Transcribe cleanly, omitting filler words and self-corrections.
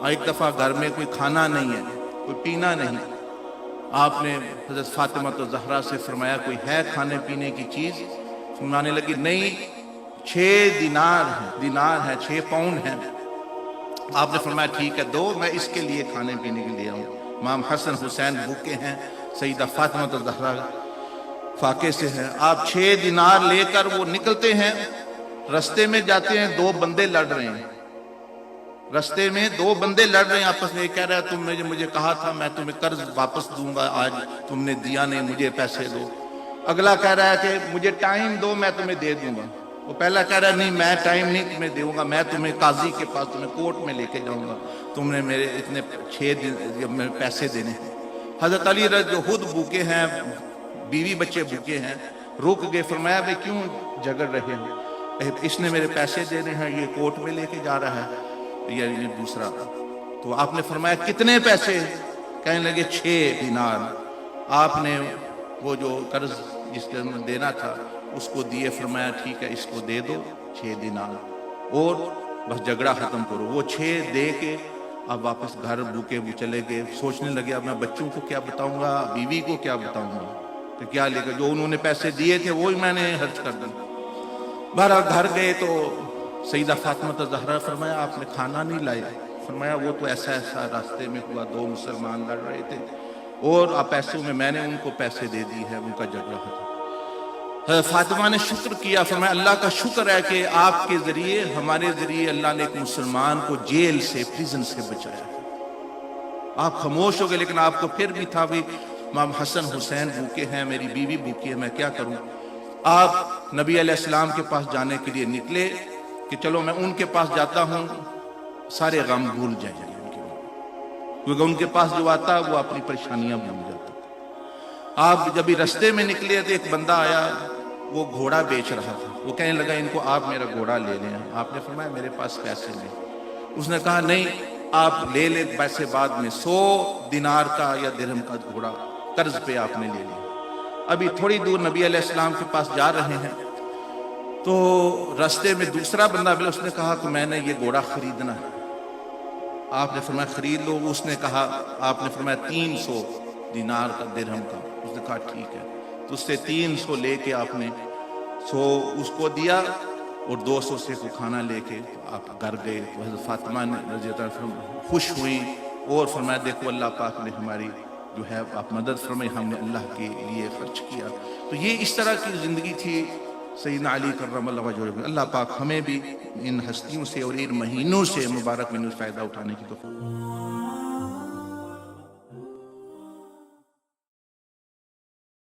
اور ایک دفعہ گھر میں کوئی کھانا نہیں ہے، کوئی پینا نہیں، آپ نے حضرت فاطمہ زہرا سے فرمایا کوئی ہے کھانے پینے کی چیز؟ فرمانے لگی نہیں، 6 دینار ہے 6 پاؤنڈ ہیں۔ آپ نے فرمایا ٹھیک ہے دو، میں اس کے لیے کھانے پینے کے لیے آؤں۔ امام حسن حسین بھوکے ہیں، سیدہ فاطمہ زہرا فاقے سے ہیں۔ آپ 6 دینار لے کر وہ نکلتے ہیں، رستے میں جاتے ہیں، 2 بندے لڑ رہے ہیں، رستے میں 2 بندے لڑ رہے ہیں آپس میں۔ کہہ رہا ہے تم نے مجھے کہا تھا میں تمہیں قرض واپس دوں گا، آج تم نے دیا نہیں، مجھے پیسے دو۔ اگلا کہہ رہا ہے کہ مجھے ٹائم دو میں تمہیں دے دوں گا۔ وہ پہلا کہہ رہا ہے نہیں میں ٹائم نہیں تمہیں دوں گا، میں تمہیں قاضی کے پاس تمہیں کورٹ میں لے کے جاؤں گا، تم نے میرے اتنے 6 دن پیسے دینے ہیں۔ حضرت علی جو خود بھوکے ہیں، بیوی بچے بھوکے ہیں، رک گئے، فرمایا بھئی کیوں جھگڑ رہے ہیں؟ اس نے میرے پیسے دینے ہیں، یہ کورٹ میں لے کے جا رہا ہے، یہ دوسرا۔ تو آپ نے فرمایا کتنے پیسے؟ کہنے لگے 6 دینار۔ آپ نے وہ جو قرض جس کے دینا تھا اس کو دیے، فرمایا ٹھیک ہے اس کو دے دو 6 دینار اور بس جھگڑا ختم کرو۔ وہ 6 دے کے اب واپس گھر بھوکے وہ چلے گئے۔ سوچنے لگے اب میں بچوں کو کیا بتاؤں گا، بیوی کو کیا بتاؤں گا کہ کیا لے کر جو انہوں نے پیسے دیے تھے وہی میں نے خرچ کر دی۔ بہرحال گھر گئے تو سیدہ فاطمہ زہرا فرمایا آپ نے کھانا نہیں لائے؟ فرمایا وہ تو ایسا راستے میں ہوا، 2 مسلمان لڑ رہے تھے اور آپ پیسوں میں نے ان کو پیسے دے دی ہے، ان کا جھگڑا ختم۔ فاطمہ نے شکر کیا، فرمایا اللہ کا شکر ہے کہ آپ کے ذریعے ہمارے ذریعے اللہ نے ایک مسلمان کو جیل سے پریزن سے بچایا۔ آپ خاموش ہو گئے، لیکن آپ کو پھر بھی تھا بھی امام حسن حسین بھوکے ہیں، میری بیوی بھوکی ہے، میں کیا کروں؟ آپ نبی علیہ السلام کے پاس جانے کے لیے نکلے کہ چلو میں ان کے پاس جاتا ہوں، سارے غم بھول جائیں گے ان کے بعد، کیونکہ ان کے پاس جو آتا وہ اپنی پریشانیاں بھول جاتا۔ آپ جب ہی رستے میں نکلے تو ایک بندہ آیا، وہ گھوڑا بیچ رہا تھا، وہ کہنے لگا ان کو آپ میرا گھوڑا لے لیں۔ آپ نے فرمایا میرے پاس پیسے نہیں۔ اس نے کہا نہیں آپ لے لیں پیسے بعد میں، 100 دینار کا یا درہم کا گھوڑا قرض پہ آپ نے لے لیا۔ ابھی تھوڑی دور نبی علیہ السلام کے پاس جا رہے ہیں تو رستے میں دوسرا بندہ ملا، اس نے کہا کہ میں نے یہ گھوڑا خریدنا ہے۔ آپ نے فرمایا خرید لو۔ اس نے کہا، آپ نے فرمایا 300 دینار کا درہم کا۔ اس نے کہا ٹھیک ہے، تو اس سے 300 لے کے آپ نے 100 اس کو دیا اور 200 سے کو کھانا لے کے آپ گھر گئے۔ حضرت فاطمہ رضی اللہ عنہ خوش ہوئی اور فرمایا دیکھو اللہ پاک نے ہماری جو ہے آپ مدد فرمائی، ہم نے اللہ کے لیے خرچ کیا۔ تو یہ اس طرح کی زندگی تھی سیدنا علی کرم اللہ وجہہ۔ اللہ پاک ہمیں بھی ان ہستیوں سے اور ان مہینوں سے مبارک مہینوں سے فائدہ اٹھانے کی توفیق۔